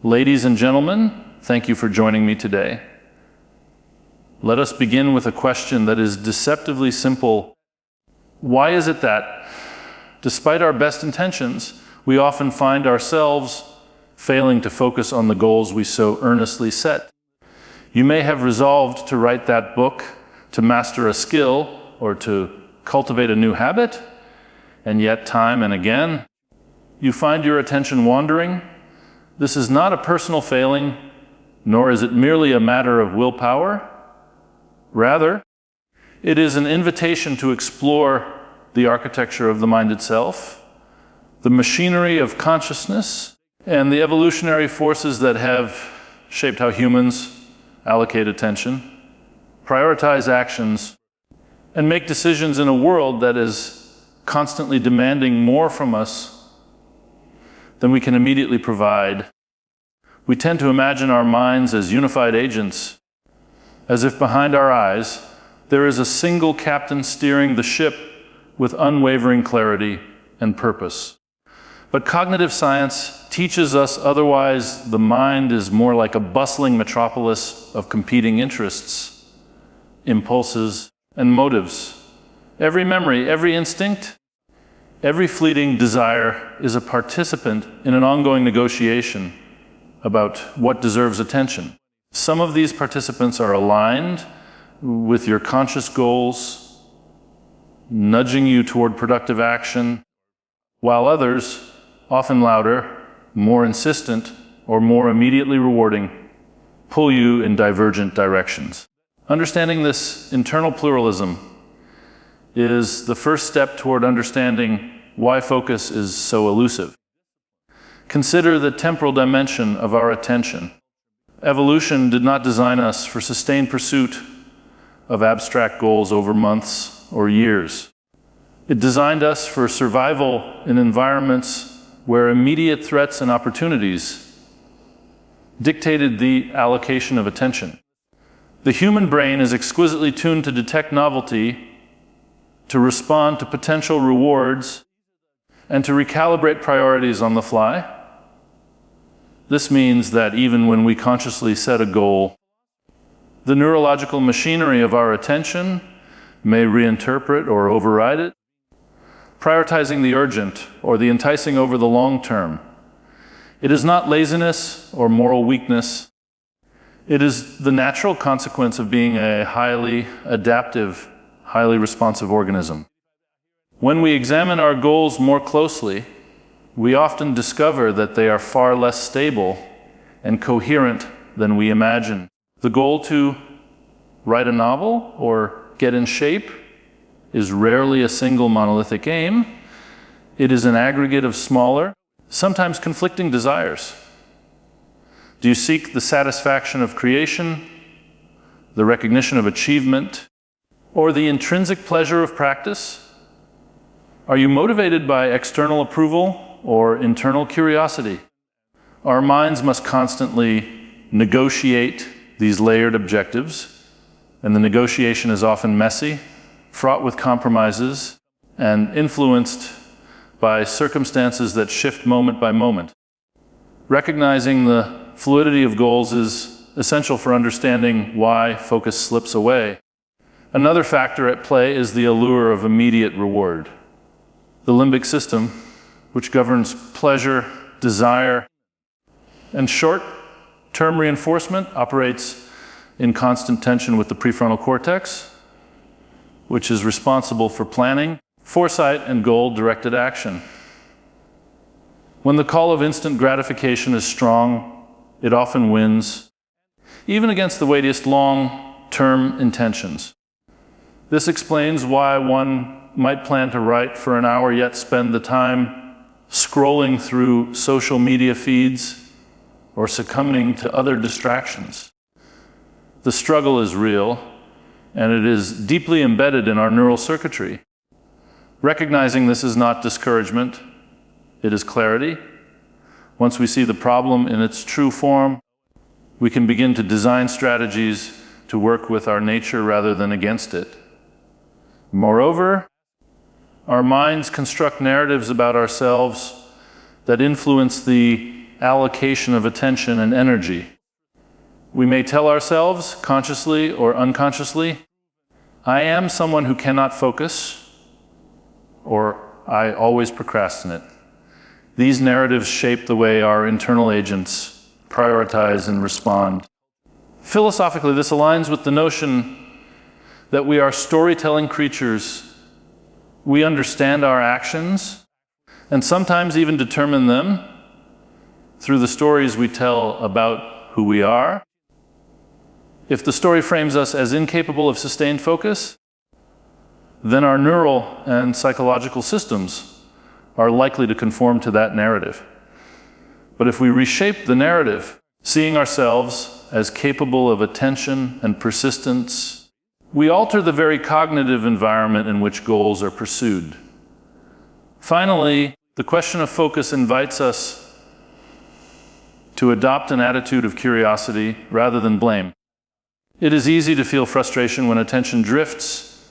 Ladies and gentlemen, thank you for joining me today. Let us begin with a question that is deceptively simple. Why is it that, despite our best intentions, we often find ourselves failing to focus on the goals we so earnestly set? You may have resolved to write that book, to master a skill, or to cultivate a new habit, and yet time and again, you find your attention wandering. This is not a personal failing, nor is it merely a matter of willpower. Rather, it is an invitation to explore the architecture of the mind itself, the machinery of consciousness, and the evolutionary forces that have shaped how humans allocate attention, prioritize actions, and make decisions in a world that is constantly demanding more from us than we can immediately provide. We tend to imagine our minds as unified agents, as if behind our eyes there is a single captain steering the ship with unwavering clarity and purpose. But cognitive science teaches us otherwise. The mind is more like a bustling metropolis of competing interests, impulses, and motives. Every memory, every instinct, every fleeting desire is a participant in an ongoing negotiation about what deserves attention. Some of these participants are aligned with your conscious goals, nudging you toward productive action, while others, often louder, more insistent, or more immediately rewarding, pull you in divergent directions. Understanding this internal pluralism is the first step toward understanding why focus is so elusive. Consider the temporal dimension of our attention. Evolution did not design us for sustained pursuit of abstract goals over months or years. It designed us for survival in environments where immediate threats and opportunities dictated the allocation of attention. The human brain is exquisitely tuned to detect novelty, to respond to potential rewards, and to recalibrate priorities on the fly. This means that even when we consciously set a goal, the neurological machinery of our attention may reinterpret or override it, prioritizing the urgent or the enticing over the long term. It is not laziness or moral weakness. It is the natural consequence of being a highly adaptive, highly responsive organism. When we examine our goals more closely, we often discover that they are far less stable and coherent than we imagine. The goal to write a novel or get in shape is rarely a single monolithic aim. It is an aggregate of smaller, sometimes conflicting desires. Do you seek the satisfaction of creation, the recognition of achievement, or the intrinsic pleasure of practice? Are you motivated by external approval or internal curiosity? Our minds must constantly negotiate these layered objectives, and the negotiation is often messy, fraught with compromises, and influenced by circumstances that shift moment by moment. Recognizing the fluidity of goals is essential for understanding why focus slips away. Another factor at play is the allure of immediate reward. The limbic system, which governs pleasure, desire, and short-term reinforcement, operates in constant tension with the prefrontal cortex, which is responsible for planning, foresight, and goal-directed action. When the call of instant gratification is strong, it often wins, even against the weightiest long-term intentions. This explains why one might plan to write for an hour, yet spend the time scrolling through social media feeds or succumbing to other distractions. The struggle is real, and it is deeply embedded in our neural circuitry. Recognizing this is not discouragement, it is clarity. Once we see the problem in its true form, we can begin to design strategies to work with our nature rather than against it. Moreover, our minds construct narratives about ourselves that influence the allocation of attention and energy. We may tell ourselves, consciously or unconsciously, I am someone who cannot focus, or I always procrastinate. These narratives shape the way our internal agents prioritize and respond. Philosophically, this aligns with the notion that we are storytelling creatures. We understand our actions, and sometimes even determine them through the stories we tell about who we are. If the story frames us as incapable of sustained focus, then our neural and psychological systems are likely to conform to that narrative. But if we reshape the narrative, seeing ourselves as capable of attention and persistence, we alter the very cognitive environment in which goals are pursued. Finally, the question of focus invites us to adopt an attitude of curiosity rather than blame. It is easy to feel frustration when attention drifts,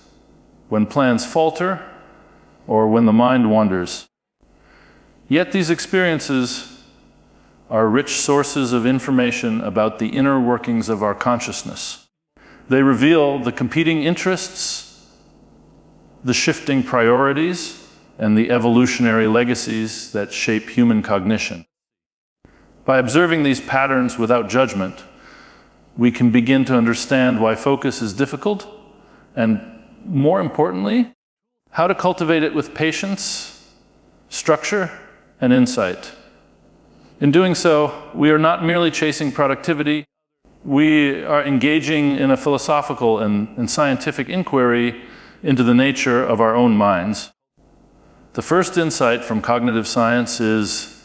when plans falter, or when the mind wanders. Yet these experiences are rich sources of information about the inner workings of our consciousness. They reveal the competing interests, the shifting priorities, and the evolutionary legacies that shape human cognition. By observing these patterns without judgment, we can begin to understand why focus is difficult, and more importantly, how to cultivate it with patience, structure, and insight. In doing so, we are not merely chasing productivity, we are engaging in a philosophical and scientific inquiry into the nature of our own minds. The first insight from cognitive science is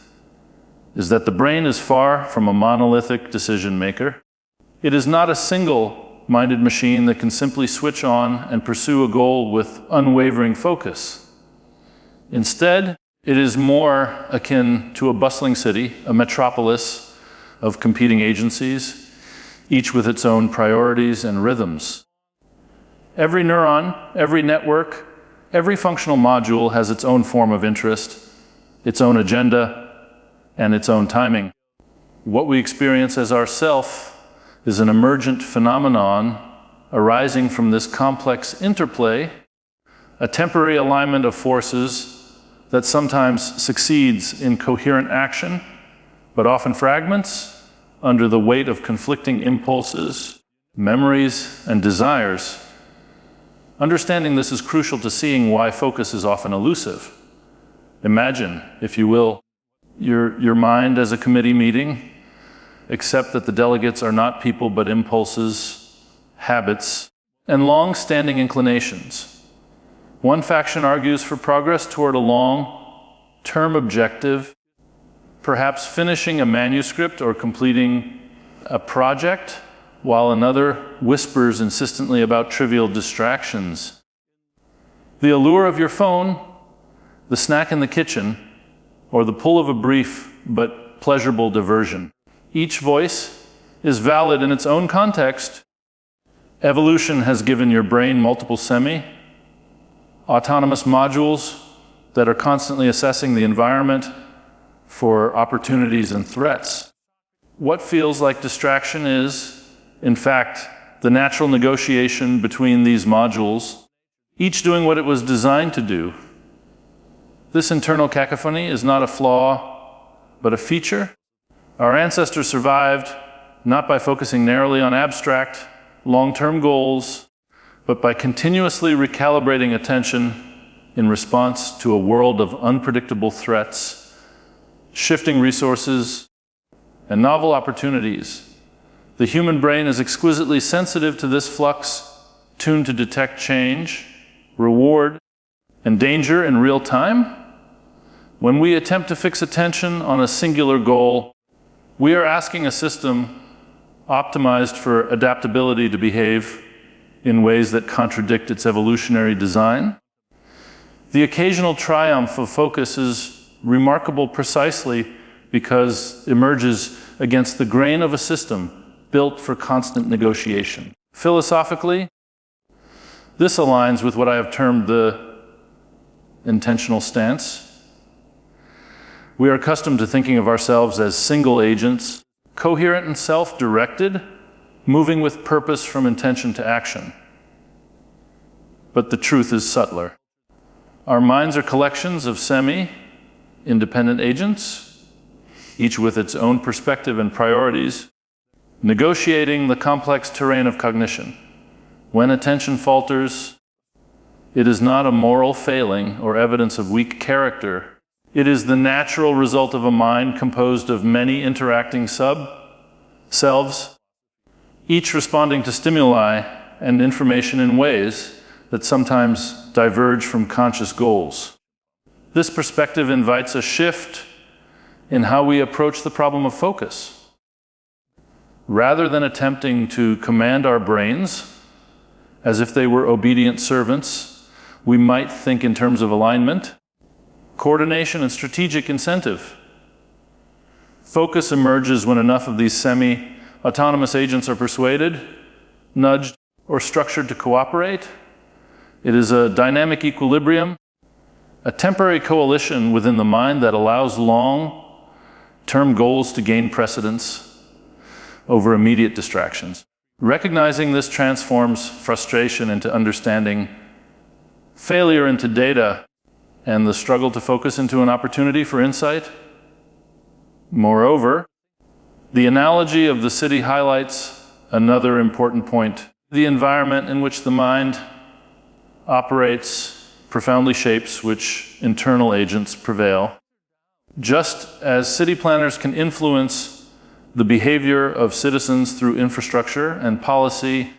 that the brain is far from a monolithic decision maker. It is not a single-minded machine that can simply switch on and pursue a goal with unwavering focus. Instead, it is more akin to a bustling city, a metropolis of competing agencies, each with its own priorities and rhythms. Every neuron, every network, every functional module has its own form of interest, its own agenda, and its own timing. What we experience as ourself is an emergent phenomenon arising from this complex interplay, a temporary alignment of forces that sometimes succeeds in coherent action, but often fragments under the weight of conflicting impulses, memories, and desires. Understanding this is crucial to seeing why focus is often elusive. Imagine, if you will, your mind as a committee meeting, except that the delegates are not people but impulses, habits, and long-standing inclinations. One faction argues for progress toward a long-term objective, perhaps finishing a manuscript or completing a project, while another whispers insistently about trivial distractions. The allure of your phone, the snack in the kitchen, or the pull of a brief but pleasurable diversion. Each voice is valid in its own context. Evolution has given your brain multiple autonomous modules that are constantly assessing the environment for opportunities and threats. What feels like distraction is, in fact, the natural negotiation between these modules, each doing what it was designed to do. This internal cacophony is not a flaw, but a feature. Our ancestors survived not by focusing narrowly on abstract, long-term goals, but by continuously recalibrating attention in response to a world of unpredictable threats, shifting resources, and novel opportunities. The human brain is exquisitely sensitive to this flux, tuned to detect change, reward, and danger in real time. When we attempt to fix attention on a singular goal, we are asking a system optimized for adaptability to behave in ways that contradict its evolutionary design. The occasional triumph of focus is remarkable precisely because it emerges against the grain of a system built for constant negotiation. Philosophically, this aligns with what I have termed the intentional stance. We are accustomed to thinking of ourselves as single agents, coherent and self-directed, moving with purpose from intention to action. But the truth is subtler. Our minds are collections of semi-independent agents, each with its own perspective and priorities, negotiating the complex terrain of cognition. When attention falters, it is not a moral failing or evidence of weak character. It is the natural result of a mind composed of many interacting selves, each responding to stimuli and information in ways that sometimes diverge from conscious goals. This perspective invites a shift in how we approach the problem of focus. Rather than attempting to command our brains as if they were obedient servants, we might think in terms of alignment, coordination, and strategic incentive. Focus emerges when enough of these semi-autonomous agents are persuaded, nudged, or structured to cooperate. It is a dynamic equilibrium, a temporary coalition within the mind that allows long-term goals to gain precedence over immediate distractions. Recognizing this transforms frustration into understanding, failure into data, and the struggle to focus into an opportunity for insight. Moreover, the analogy of the city highlights another important point. The environment in which the mind operates profoundly shapes which internal agents prevail. Just as city planners can influence the behavior of citizens through infrastructure and policy,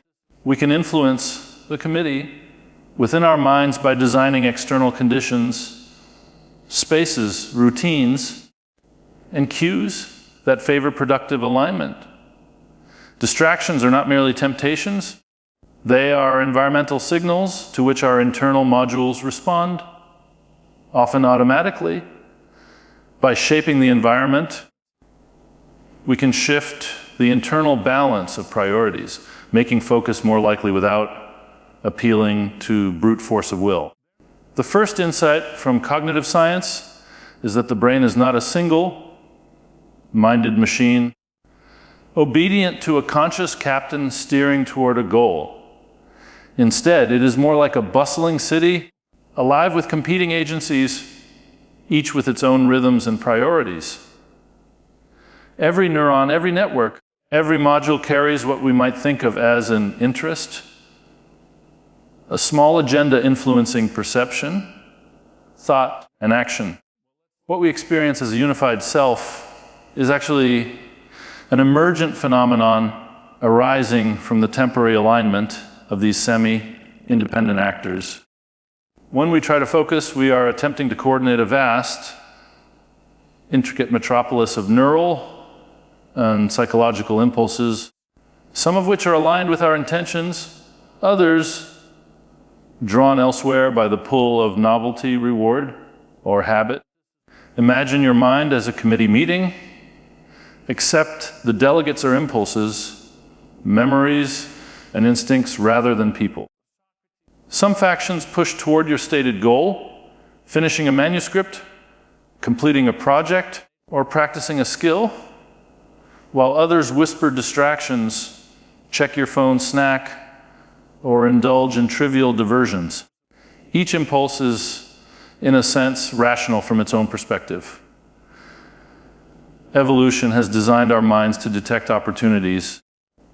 we can influence the committee within our minds by designing external conditions, spaces, routines, and cues that favor productive alignment. Distractions are not merely temptations, they are environmental signals to which our internal modules respond, often automatically. By shaping the environment, we can shift the internal balance of priorities, making focus more likely without appealing to brute force of will. The first insight from cognitive science is that the brain is not a single-minded machine, obedient to a conscious captain steering toward a goal. Instead, it is more like a bustling city, alive with competing agencies, each with its own rhythms and priorities. Every neuron, every network, every module carries what we might think of as an interest, a small agenda influencing perception, thought, and action. What we experience as a unified self is actually an emergent phenomenon arising from the temporary alignment of these semi-independent actors. When we try to focus, we are attempting to coordinate a vast, intricate metropolis of neural and psychological impulses, some of which are aligned with our intentions, others drawn elsewhere by the pull of novelty, reward, or habit. Imagine your mind as a committee meeting, except the delegates are impulses, memories, and instincts rather than people. Some factions push toward your stated goal, finishing a manuscript, completing a project, or practicing a skill, while others whisper distractions, check your phone, snack, or indulge in trivial diversions. Each impulse is, in a sense, rational from its own perspective. Evolution has designed our minds to detect opportunities,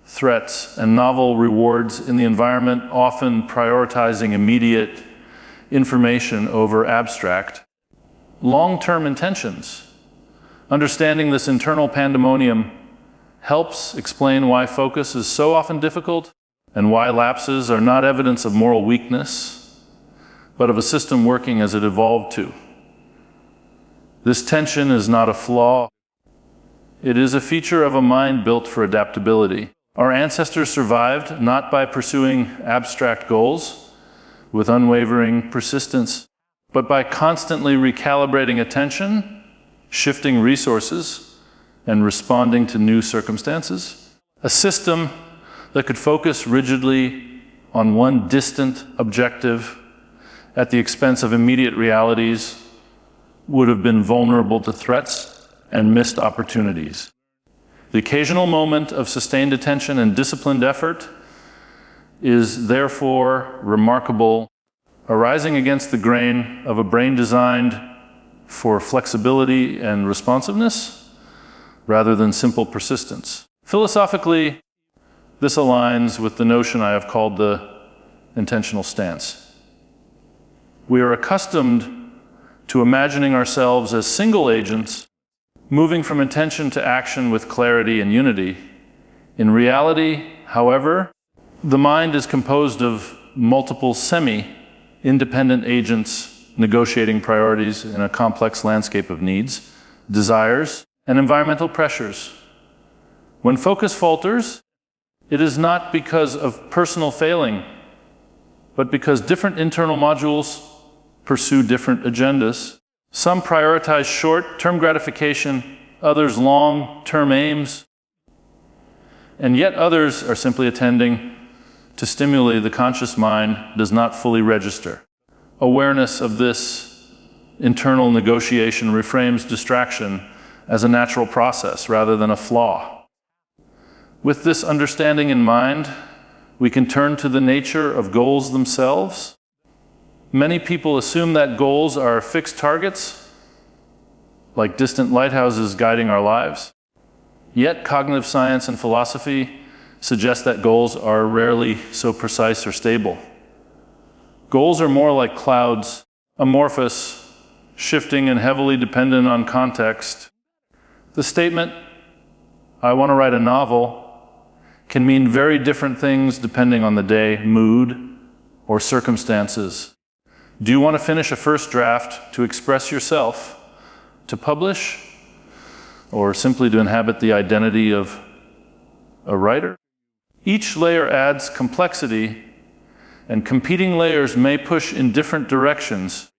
threats, and novel rewards in the environment, often prioritizing immediate information over abstract, long-term intentions. Understanding this internal pandemonium helps explain why focus is so often difficult and why lapses are not evidence of moral weakness, but of a system working as it evolved to. This tension is not a flaw. It is a feature of a mind built for adaptability. Our ancestors survived not by pursuing abstract goals with unwavering persistence, but by constantly recalibrating attention, shifting resources, and responding to new circumstances. A system that could focus rigidly on one distant objective at the expense of immediate realities would have been vulnerable to threats and missed opportunities. The occasional moment of sustained attention and disciplined effort is therefore remarkable, arising against the grain of a brain designed for flexibility and responsiveness rather than simple persistence. Philosophically, this aligns with the notion I have called the intentional stance. We are accustomed to imagining ourselves as single agents, moving from intention to action with clarity and unity. In reality, however, the mind is composed of multiple semi-independent agents negotiating priorities in a complex landscape of needs, desires, and environmental pressures. When focus falters, it is not because of personal failing, but because different internal modules pursue different agendas. Some prioritize short-term gratification, others long-term aims, and yet others are simply attending to stimuli the conscious mind does not fully register. Awareness of this internal negotiation reframes distraction as a natural process rather than a flaw. With this understanding in mind, we can turn to the nature of goals themselves. Many people assume that goals are fixed targets, like distant lighthouses guiding our lives. Yet cognitive science and philosophy suggest that goals are rarely so precise or stable. Goals are more like clouds, amorphous, shifting and heavily dependent on context. The statement, "I want to write a novel," can mean very different things depending on the day, mood, or circumstances. Do you want to finish a first draft to express yourself, to publish, or simply to inhabit the identity of a writer? Each layer adds complexity, and competing layers may push in different directions,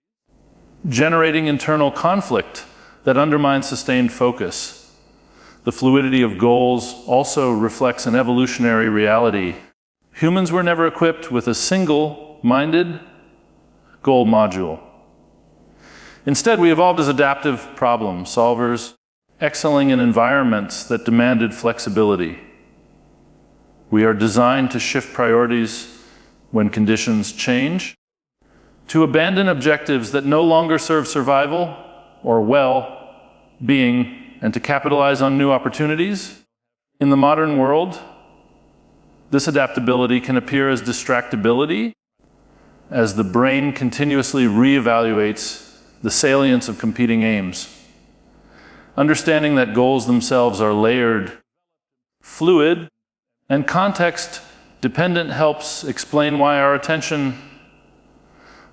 generating internal conflict that undermines sustained focus. The fluidity of goals also reflects an evolutionary reality. Humans were never equipped with a single-minded goal module. Instead, we evolved as adaptive problem solvers, excelling in environments that demanded flexibility. We are designed to shift priorities when conditions change, to abandon objectives that no longer serve survival or well-being, and to capitalize on new opportunities. In the modern world, this adaptability can appear as distractibility, as the brain continuously reevaluates the salience of competing aims. Understanding that goals themselves are layered, fluid, and context-dependent helps explain why our attention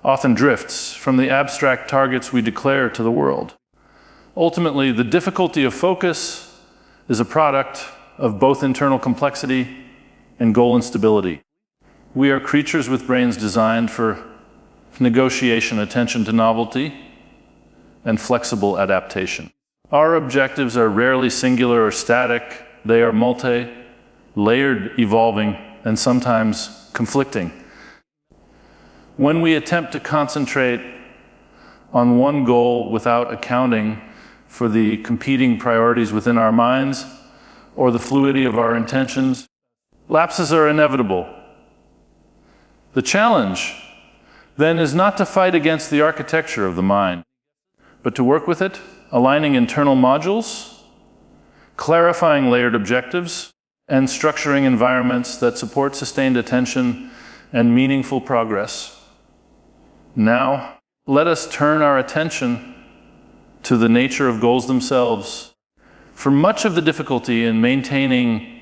often drifts from the abstract targets we declare to the world. Ultimately, the difficulty of focus is a product of both internal complexity and goal instability. We are creatures with brains designed for negotiation, attention to novelty, and flexible adaptation. Our objectives are rarely singular or static. They are multi-layered, evolving, and sometimes conflicting. When we attempt to concentrate on one goal without accounting for the competing priorities within our minds or the fluidity of our intentions, lapses are inevitable. The challenge, then, is not to fight against the architecture of the mind, but to work with it, aligning internal modules, clarifying layered objectives, and structuring environments that support sustained attention and meaningful progress. Now, let us turn our attention to the nature of goals themselves. For much of the difficulty in maintaining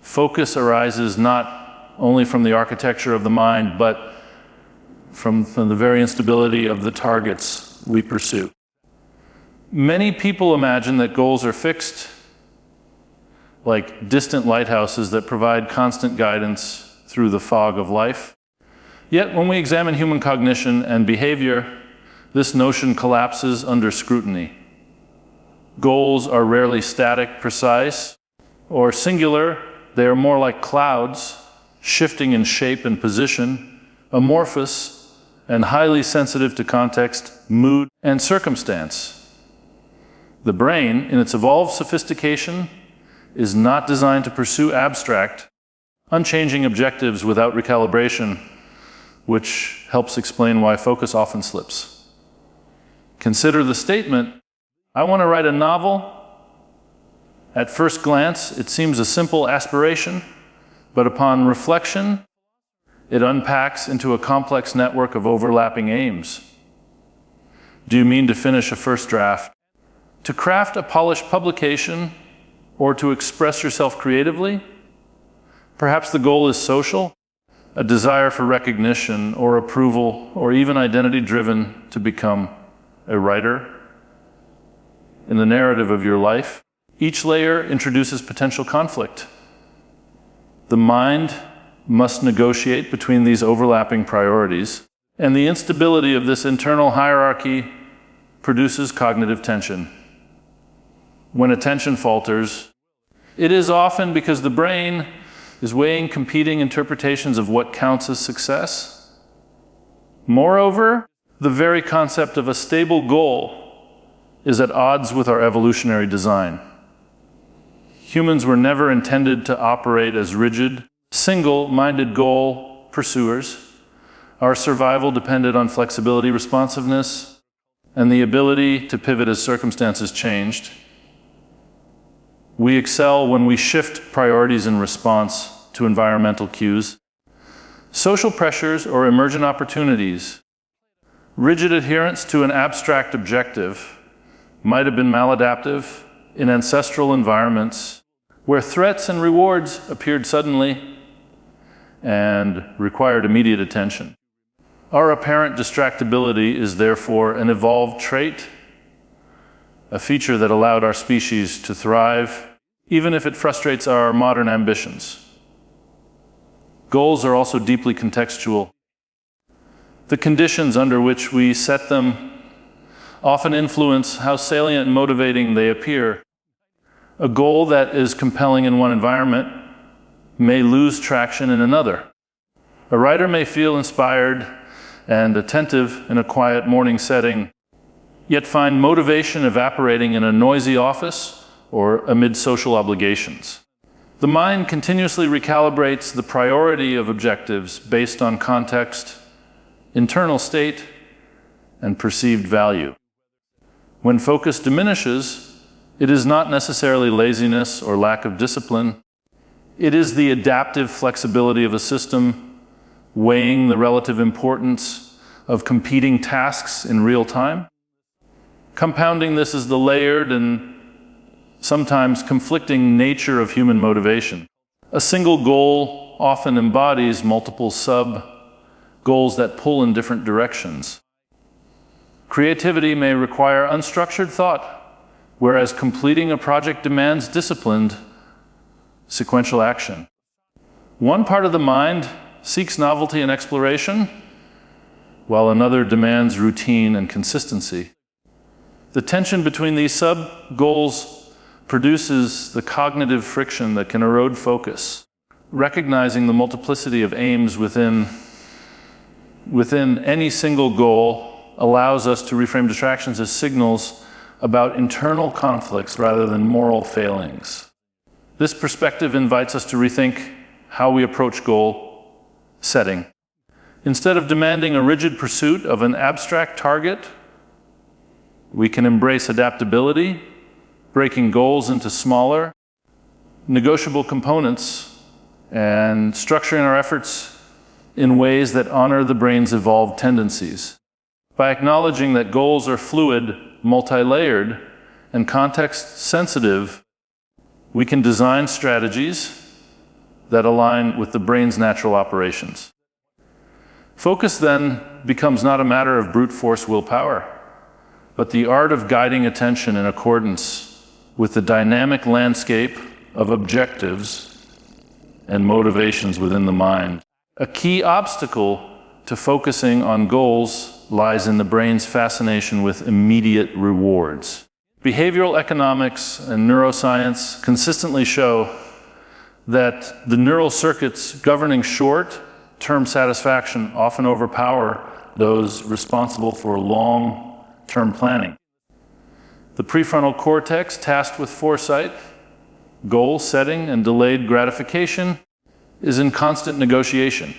focus arises not only from the architecture of the mind, but from the very instability of the targets we pursue. Many people imagine that goals are fixed, like distant lighthouses that provide constant guidance through the fog of life. Yet, when we examine human cognition and behavior, this notion collapses under scrutiny. Goals are rarely static, precise, or singular. They are more like clouds, shifting in shape and position, amorphous, and highly sensitive to context, mood, and circumstance. The brain, in its evolved sophistication, is not designed to pursue abstract, unchanging objectives without recalibration, which helps explain why focus often slips. Consider the statement, "I want to write a novel." At first glance, it seems a simple aspiration, but upon reflection, it unpacks into a complex network of overlapping aims. Do you mean to finish a first draft? To craft a polished publication? Or to express yourself creatively? Perhaps the goal is social, a desire for recognition or approval, or even identity-driven to become a writer. In the narrative of your life, each layer introduces potential conflict. The mind must negotiate between these overlapping priorities, and the instability of this internal hierarchy produces cognitive tension. When attention falters, it is often because the brain is weighing competing interpretations of what counts as success. Moreover, the very concept of a stable goal is at odds with our evolutionary design. Humans were never intended to operate as rigid, single-minded goal pursuers. Our survival depended on flexibility, responsiveness, and the ability to pivot as circumstances changed. We excel when we shift priorities in response to environmental cues, social pressures, or emergent opportunities. Rigid adherence to an abstract objective might have been maladaptive in ancestral environments where threats and rewards appeared suddenly and required immediate attention. Our apparent distractibility is therefore an evolved trait, a feature that allowed our species to thrive, even if it frustrates our modern ambitions. Goals are also deeply contextual. The conditions under which we set them often influence how salient and motivating they appear. A goal that is compelling in one environment may lose traction in another. A writer may feel inspired and attentive in a quiet morning setting, yet find motivation evaporating in a noisy office or amid social obligations. The mind continuously recalibrates the priority of objectives based on context, internal state, and perceived value. When focus diminishes, it is not necessarily laziness or lack of discipline. It is the adaptive flexibility of a system weighing the relative importance of competing tasks in real time. Compounding this is the layered and sometimes conflicting nature of human motivation. A single goal often embodies multiple sub-goals that pull in different directions. Creativity may require unstructured thought, whereas completing a project demands disciplined, sequential action. One part of the mind seeks novelty and exploration, while another demands routine and consistency. The tension between these sub-goals produces the cognitive friction that can erode focus. Recognizing the multiplicity of aims within any single goal allows us to reframe distractions as signals about internal conflicts rather than moral failings. This perspective invites us to rethink how we approach goal setting. Instead of demanding a rigid pursuit of an abstract target, we can embrace adaptability, breaking goals into smaller, negotiable components, and structuring our efforts in ways that honor the brain's evolved tendencies. By acknowledging that goals are fluid, multi-layered, and context-sensitive, we can design strategies that align with the brain's natural operations. Focus then becomes not a matter of brute force willpower, but the art of guiding attention in accordance with the dynamic landscape of objectives and motivations within the mind. A key obstacle to focusing on goals lies in the brain's fascination with immediate rewards. Behavioral economics and neuroscience consistently show that the neural circuits governing short-term satisfaction often overpower those responsible for long-term planning. The prefrontal cortex, tasked with foresight, goal setting, and delayed gratification, is in constant negotiation,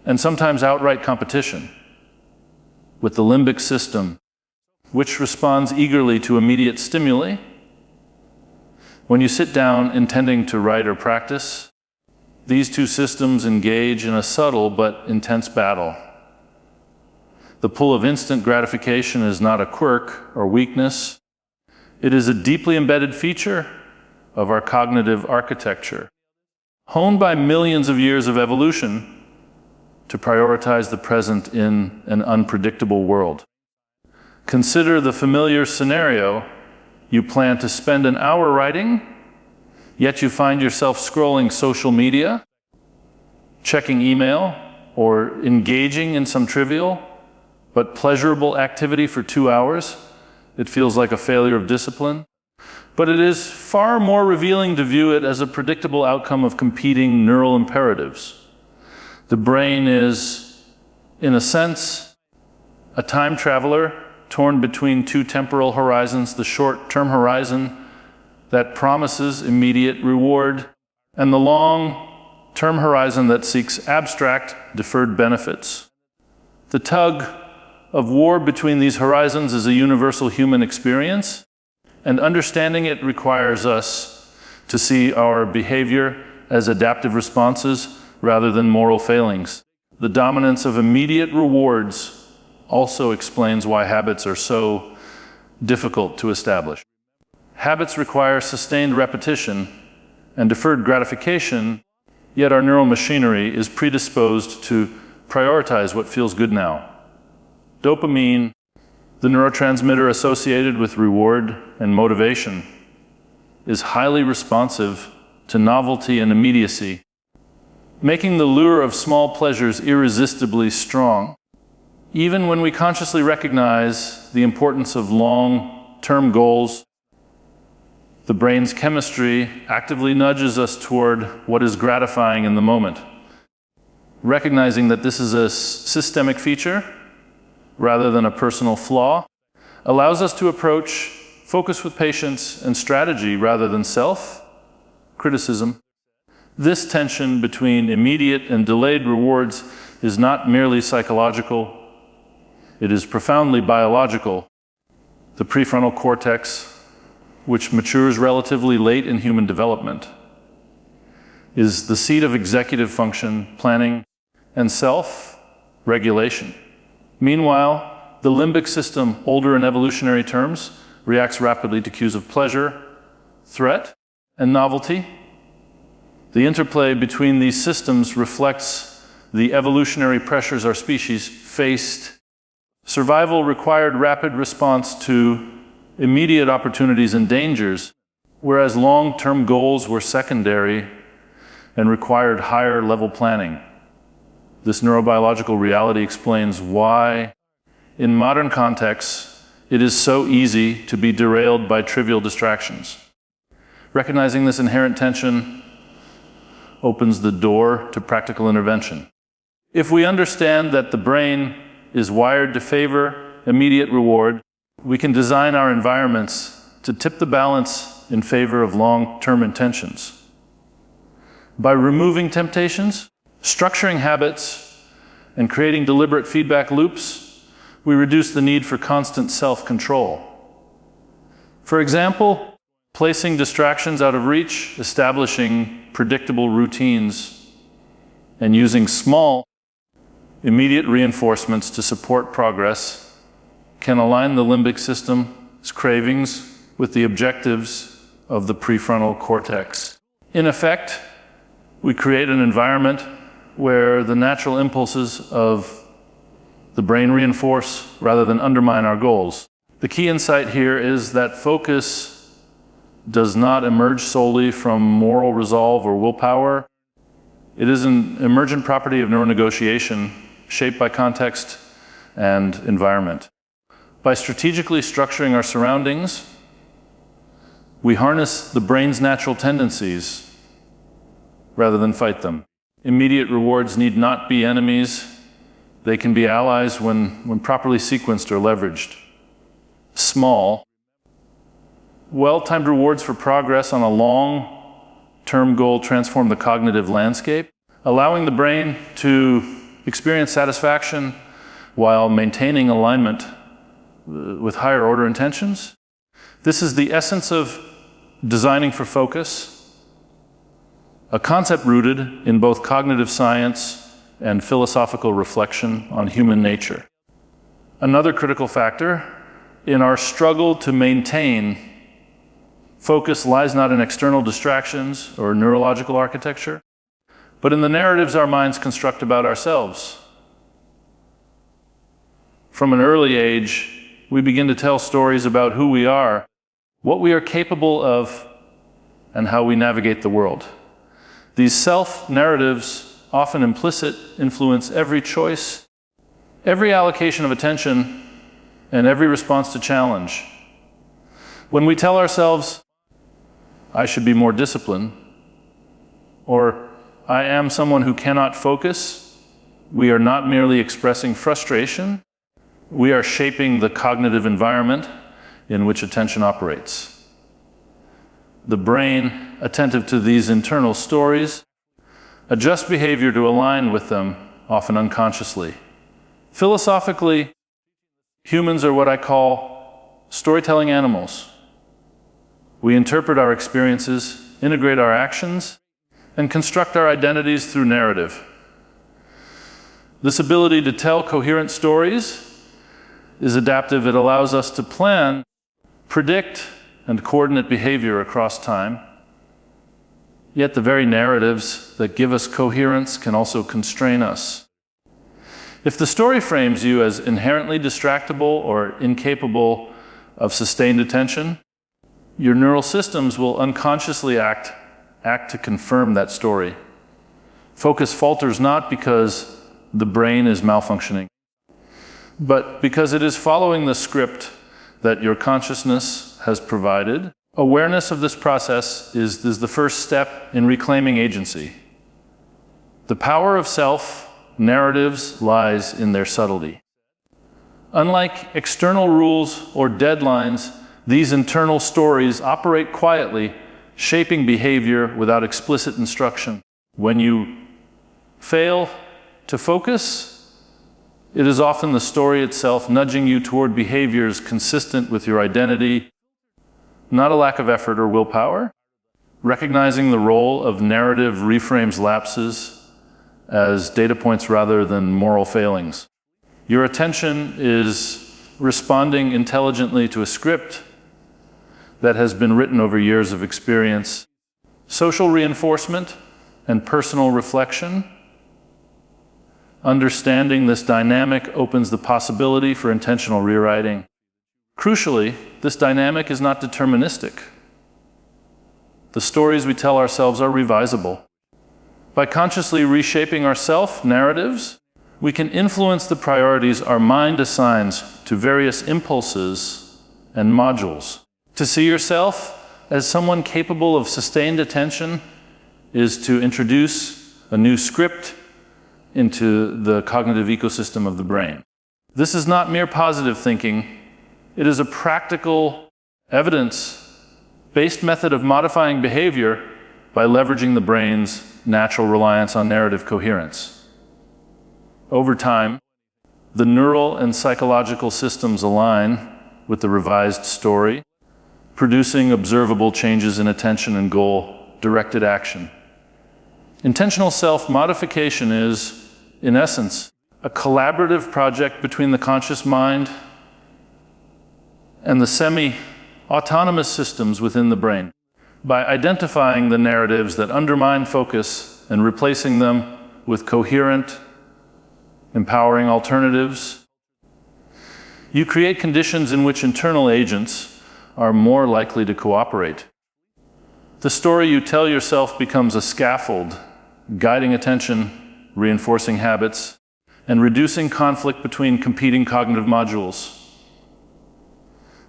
and sometimes outright competition, with the limbic system, which responds eagerly to immediate stimuli. When you sit down intending to write or practice, these two systems engage in a subtle but intense battle. The pull of instant gratification is not a quirk or weakness. It is a deeply embedded feature of our cognitive architecture, honed by millions of years of evolution to prioritize the present in an unpredictable world. Consider the familiar scenario. You plan to spend an hour writing, yet you find yourself scrolling social media, checking email, or engaging in some trivial but pleasurable activity for 2 hours. It feels like a failure of discipline. But it is far more revealing to view it as a predictable outcome of competing neural imperatives. The brain is, in a sense, a time traveler torn between two temporal horizons, the short-term horizon that promises immediate reward, and the long-term horizon that seeks abstract, deferred benefits. The tug of war between these horizons is a universal human experience, and understanding it requires us to see our behavior as adaptive responses rather than moral failings. The dominance of immediate rewards also explains why habits are so difficult to establish. Habits require sustained repetition and deferred gratification, yet our neural machinery is predisposed to prioritize what feels good now. Dopamine, the neurotransmitter associated with reward and motivation, is highly responsive to novelty and immediacy, making the lure of small pleasures irresistibly strong. Even when we consciously recognize the importance of long-term goals, the brain's chemistry actively nudges us toward what is gratifying in the moment. Recognizing that this is a systemic feature rather than a personal flaw allows us to approach focus with patience and strategy rather than self-criticism. This tension between immediate and delayed rewards is not merely psychological, it is profoundly biological. The prefrontal cortex, which matures relatively late in human development, is the seat of executive function, planning, and self-regulation. Meanwhile, the limbic system, older in evolutionary terms, reacts rapidly to cues of pleasure, threat, and novelty. The interplay between these systems reflects the evolutionary pressures our species faced. Survival required rapid response to immediate opportunities and dangers, whereas long-term goals were secondary and required higher-level planning. This neurobiological reality explains why, in modern contexts, it is so easy to be derailed by trivial distractions. Recognizing this inherent tension opens the door to practical intervention. If we understand that the brain is wired to favor immediate reward, we can design our environments to tip the balance in favor of long-term intentions. By removing temptations, structuring habits, and creating deliberate feedback loops, we reduce the need for constant self-control. For example, placing distractions out of reach, establishing predictable routines, and using small, immediate reinforcements to support progress can align the limbic system's cravings with the objectives of the prefrontal cortex. In effect, we create an environment where the natural impulses of the brain reinforce rather than undermine our goals. The key insight here is that focus does not emerge solely from moral resolve or willpower. It is an emergent property of neuronegotiation shaped by context and environment. By strategically structuring our surroundings, we harness the brain's natural tendencies rather than fight them. Immediate rewards need not be enemies. They can be allies when properly sequenced or leveraged. Small, well-timed rewards for progress on a long-term goal transform the cognitive landscape, allowing the brain to experience satisfaction while maintaining alignment with higher order intentions. This is the essence of designing for focus, a concept rooted in both cognitive science and philosophical reflection on human nature. Another critical factor in our struggle to maintain focus lies not in external distractions or neurological architecture, but in the narratives our minds construct about ourselves. From an early age, we begin to tell stories about who we are, what we are capable of, and how we navigate the world. These self-narratives, often implicit, influence every choice, every allocation of attention, and every response to challenge. When we tell ourselves, I should be more disciplined, or I am someone who cannot focus, we are not merely expressing frustration, we are shaping the cognitive environment in which attention operates. The brain, attentive to these internal stories, adjusts behavior to align with them, often unconsciously. Philosophically, humans are what I call storytelling animals. We interpret our experiences, integrate our actions, and construct our identities through narrative. This ability to tell coherent stories is adaptive. It allows us to plan, predict, and coordinate behavior across time. Yet the very narratives that give us coherence can also constrain us. If the story frames you as inherently distractible or incapable of sustained attention, your neural systems will unconsciously act to confirm that story. Focus falters not because the brain is malfunctioning, but because it is following the script that your consciousness has provided. Awareness of this process is the first step in reclaiming agency. The power of self-narratives lies in their subtlety. Unlike external rules or deadlines, these internal stories operate quietly, shaping behavior without explicit instruction. When you fail to focus, it is often the story itself nudging you toward behaviors consistent with your identity, not a lack of effort or willpower. Recognizing the role of narrative reframes lapses as data points rather than moral failings. Your attention is responding intelligently to a script that has been written over years of experience. Social reinforcement and personal reflection. Understanding this dynamic opens the possibility for intentional rewriting. Crucially, this dynamic is not deterministic. The stories we tell ourselves are revisable. By consciously reshaping our self-narratives, we can influence the priorities our mind assigns to various impulses and modules. To see yourself as someone capable of sustained attention is to introduce a new script into the cognitive ecosystem of the brain. This is not mere positive thinking. It is a practical, evidence-based method of modifying behavior by leveraging the brain's natural reliance on narrative coherence. Over time, the neural and psychological systems align with the revised story, producing observable changes in attention and goal-directed action. Intentional self-modification is, in essence, a collaborative project between the conscious mind and the semi-autonomous systems within the brain. By identifying the narratives that undermine focus and replacing them with coherent, empowering alternatives, you create conditions in which internal agents are more likely to cooperate. The story you tell yourself becomes a scaffold, guiding attention, reinforcing habits, and reducing conflict between competing cognitive modules.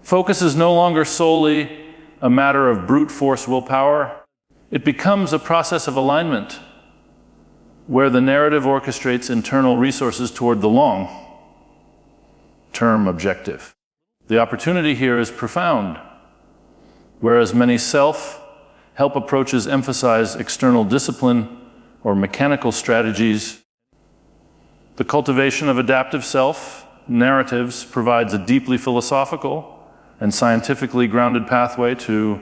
Focus is no longer solely a matter of brute force willpower. It becomes a process of alignment, where the narrative orchestrates internal resources toward the long-term objective. The opportunity here is profound. Whereas many self-help approaches emphasize external discipline or mechanical strategies, the cultivation of adaptive self-narratives provides a deeply philosophical and scientifically grounded pathway to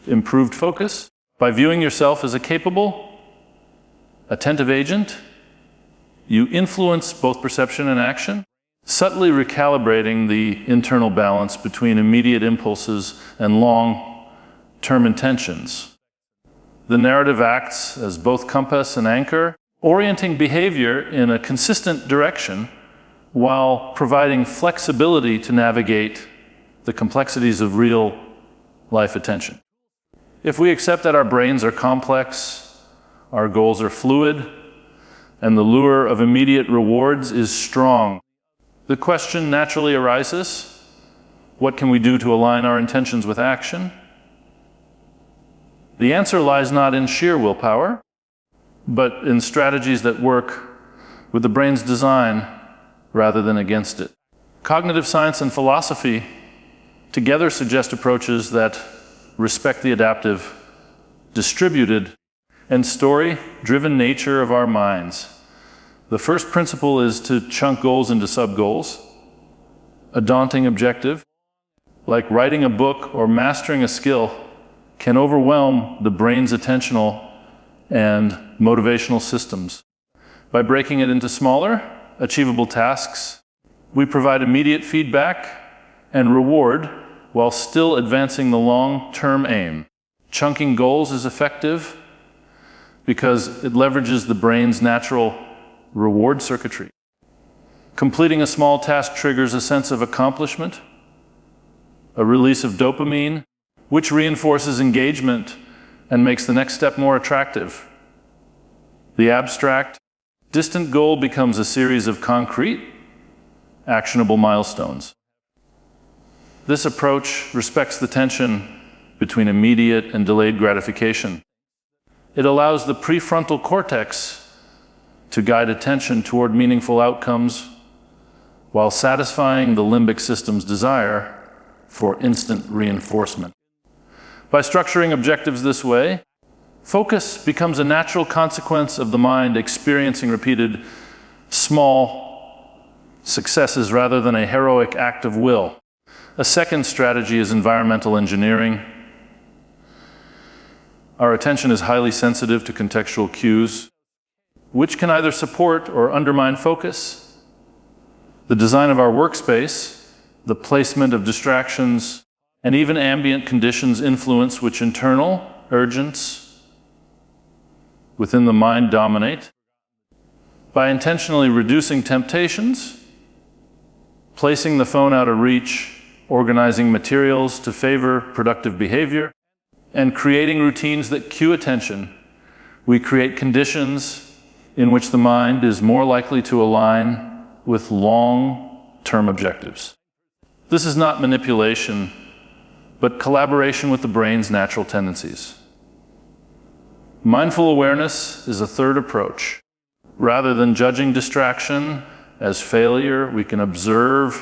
improved focus. By viewing yourself as a capable, attentive agent, you influence both perception and action, subtly recalibrating the internal balance between immediate impulses and long-term intentions. The narrative acts as both compass and anchor, orienting behavior in a consistent direction while providing flexibility to navigate the complexities of real-life attention. If we accept that our brains are complex, our goals are fluid, and the lure of immediate rewards is strong, the question naturally arises, what can we do to align our intentions with action? The answer lies not in sheer willpower, but in strategies that work with the brain's design rather than against it. Cognitive science and philosophy together suggest approaches that respect the adaptive, distributed, and story-driven nature of our minds. The first principle is to chunk goals into sub-goals. A daunting objective, like writing a book or mastering a skill, can overwhelm the brain's attentional and motivational systems. By breaking it into smaller, achievable tasks, we provide immediate feedback and reward while still advancing the long-term aim. Chunking goals is effective because it leverages the brain's natural reward circuitry. Completing a small task triggers a sense of accomplishment, a release of dopamine, which reinforces engagement and makes the next step more attractive. The abstract, distant goal becomes a series of concrete, actionable milestones. This approach respects the tension between immediate and delayed gratification. It allows the prefrontal cortex to guide attention toward meaningful outcomes while satisfying the limbic system's desire for instant reinforcement. By structuring objectives this way, focus becomes a natural consequence of the mind experiencing repeated small successes rather than a heroic act of will. A second strategy is environmental engineering. Our attention is highly sensitive to contextual cues, which can either support or undermine focus. The design of our workspace, the placement of distractions, and even ambient conditions influence which internal urgents within the mind dominate. By intentionally reducing temptations, placing the phone out of reach, organizing materials to favor productive behavior, and creating routines that cue attention, we create conditions in which the mind is more likely to align with long-term objectives. This is not manipulation, but collaboration with the brain's natural tendencies. Mindful awareness is a third approach. Rather than judging distraction as failure, we can observe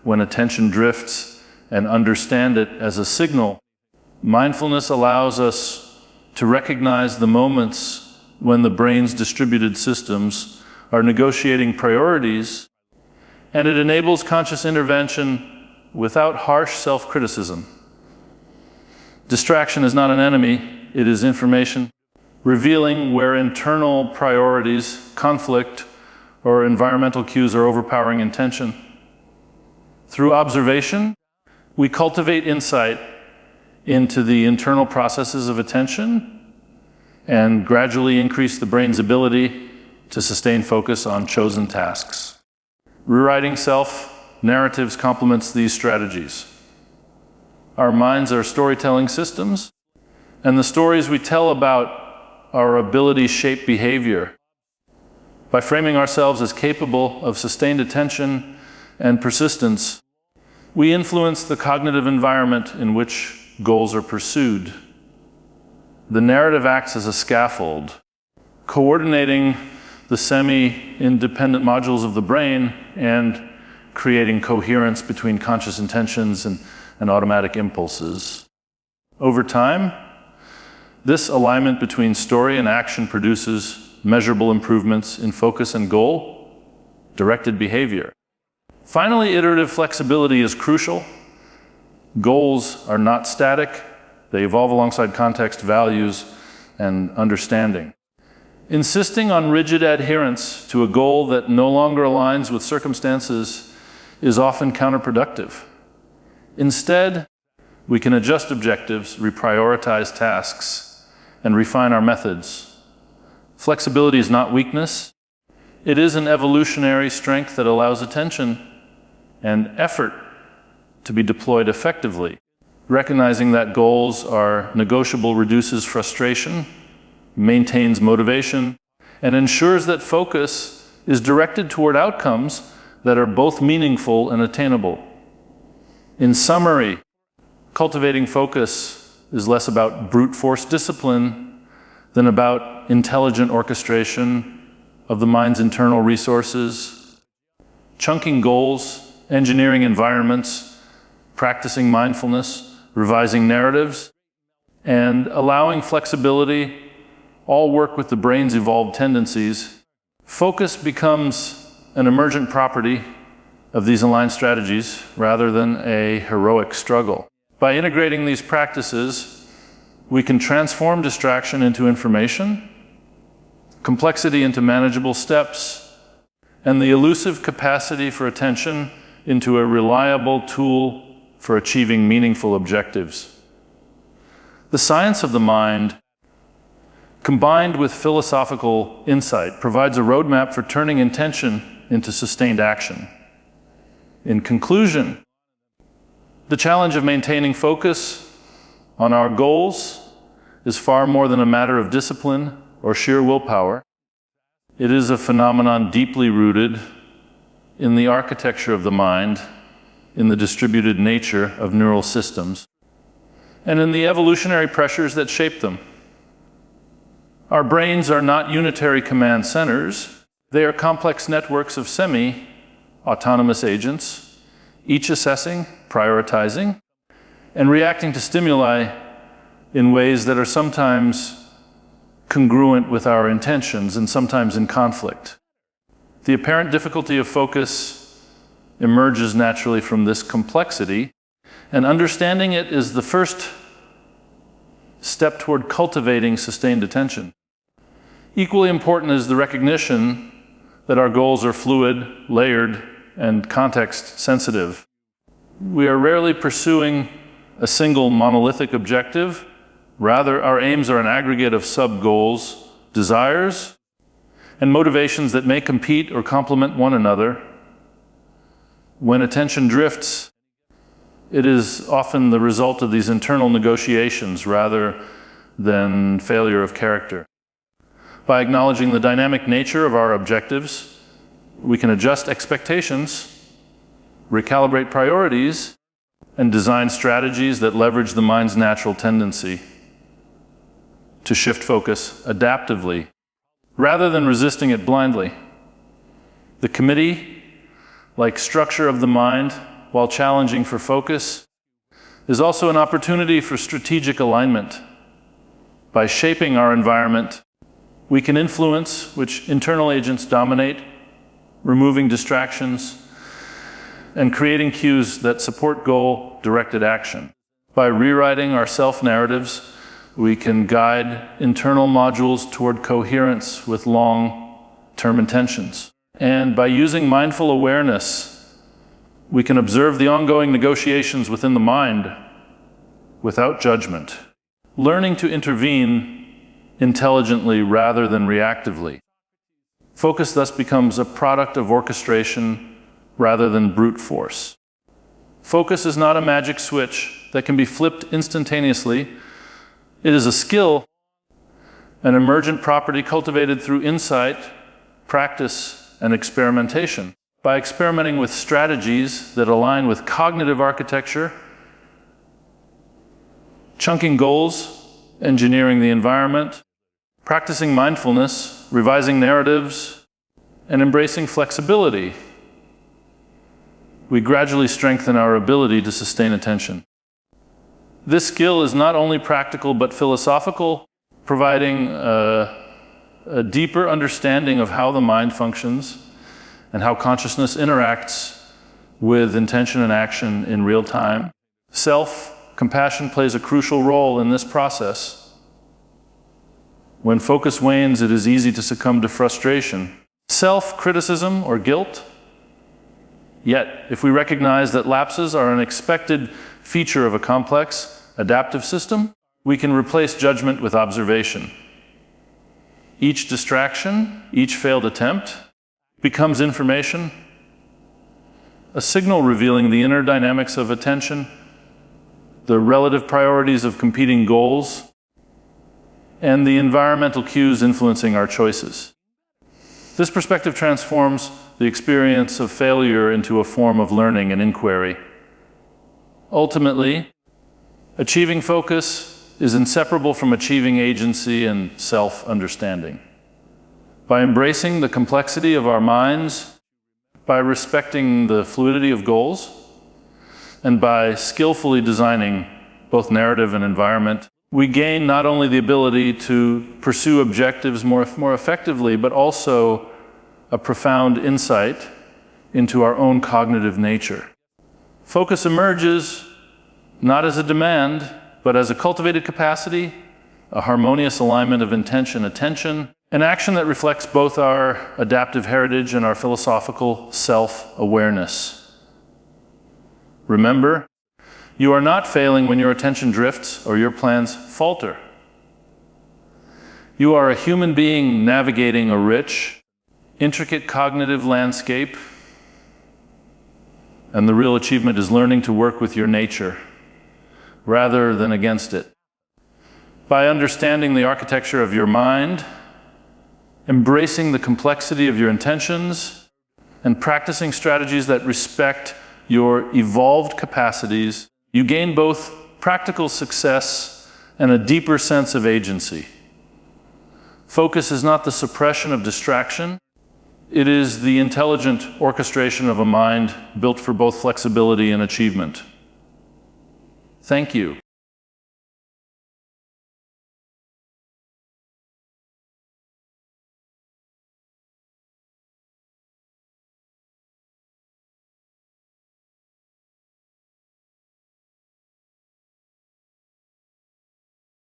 when attention drifts and understand it as a signal. Mindfulness allows us to recognize the moments when the brain's distributed systems are negotiating priorities, and it enables conscious intervention without harsh self-criticism. Distraction is not an enemy, it is information, revealing where internal priorities, conflict, or environmental cues are overpowering intention. Through observation, we cultivate insight into the internal processes of attention and gradually increase the brain's ability to sustain focus on chosen tasks. Rewriting self-narratives complements these strategies. Our minds are storytelling systems, and the stories we tell about our abilities shape behavior. By framing ourselves as capable of sustained attention and persistence, we influence the cognitive environment in which goals are pursued. The narrative acts as a scaffold, coordinating the semi-independent modules of the brain and creating coherence between conscious intentions and automatic impulses. Over time, this alignment between story and action produces measurable improvements in focus and goal-directed behavior. Finally, iterative flexibility is crucial. Goals are not static. They evolve alongside context, values, and understanding. Insisting on rigid adherence to a goal that no longer aligns with circumstances is often counterproductive. Instead, we can adjust objectives, reprioritize tasks, and refine our methods. Flexibility is not weakness. It is an evolutionary strength that allows attention and effort to be deployed effectively. Recognizing that goals are negotiable reduces frustration, maintains motivation, and ensures that focus is directed toward outcomes that are both meaningful and attainable. In summary, cultivating focus is less about brute force discipline than about intelligent orchestration of the mind's internal resources, chunking goals, engineering environments, practicing mindfulness, revising narratives, and allowing flexibility all work with the brain's evolved tendencies. Focus becomes an emergent property of these aligned strategies rather than a heroic struggle. By integrating these practices, we can transform distraction into information, complexity into manageable steps, and the elusive capacity for attention into a reliable tool for achieving meaningful objectives. The science of the mind, combined with philosophical insight, provides a roadmap for turning intention into sustained action. In conclusion, the challenge of maintaining focus on our goals is far more than a matter of discipline or sheer willpower. It is a phenomenon deeply rooted in the architecture of the mind, in the distributed nature of neural systems, and in the evolutionary pressures that shape them. Our brains are not unitary command centers. They are complex networks of semi-autonomous agents, each assessing, prioritizing, and reacting to stimuli in ways that are sometimes congruent with our intentions and sometimes in conflict. The apparent difficulty of focus emerges naturally from this complexity, and understanding it is the first step toward cultivating sustained attention. Equally important is the recognition that our goals are fluid, layered, and context-sensitive. We are rarely pursuing a single monolithic objective. Rather, our aims are an aggregate of sub-goals, desires, and motivations that may compete or complement one another. When attention drifts, it is often the result of these internal negotiations rather than failure of character. By acknowledging the dynamic nature of our objectives, we can adjust expectations, recalibrate priorities, and design strategies that leverage the mind's natural tendency to shift focus adaptively, rather than resisting it blindly. The committee-like structure of the mind, while challenging for focus, is also an opportunity for strategic alignment. By shaping our environment, we can influence which internal agents dominate, removing distractions, and creating cues that support goal-directed action. By rewriting our self-narratives, we can guide internal modules toward coherence with long-term intentions. And by using mindful awareness, we can observe the ongoing negotiations within the mind without judgment, learning to intervene intelligently rather than reactively. Focus thus becomes a product of orchestration rather than brute force. Focus is not a magic switch that can be flipped instantaneously. It is a skill, an emergent property cultivated through insight, practice, and experimentation. By experimenting with strategies that align with cognitive architecture, chunking goals, engineering the environment, practicing mindfulness, revising narratives, and embracing flexibility, we gradually strengthen our ability to sustain attention. This skill is not only practical but philosophical, providing a deeper understanding of how the mind functions and how consciousness interacts with intention and action in real time. Self-compassion plays a crucial role in this process. When focus wanes, it is easy to succumb to frustration, self-criticism, or guilt. Yet, if we recognize that lapses are an expected feature of a complex, adaptive system, we can replace judgment with observation. Each distraction, each failed attempt, becomes information, a signal revealing the inner dynamics of attention, the relative priorities of competing goals, and the environmental cues influencing our choices. This perspective transforms the experience of failure into a form of learning and inquiry. Ultimately, achieving focus is inseparable from achieving agency and self-understanding. By embracing the complexity of our minds, by respecting the fluidity of goals, and by skillfully designing both narrative and environment, we gain not only the ability to pursue objectives more effectively, but also a profound insight into our own cognitive nature. Focus emerges not as a demand, but as a cultivated capacity, a harmonious alignment of intention, attention, an action that reflects both our adaptive heritage and our philosophical self-awareness. Remember, you are not failing when your attention drifts or your plans falter. You are a human being navigating a rich, intricate cognitive landscape, and the real achievement is learning to work with your nature rather than against it. By understanding the architecture of your mind, embracing the complexity of your intentions, and practicing strategies that respect your evolved capacities, you gain both practical success and a deeper sense of agency. Focus is not the suppression of distraction. It is the intelligent orchestration of a mind built for both flexibility and achievement. Thank you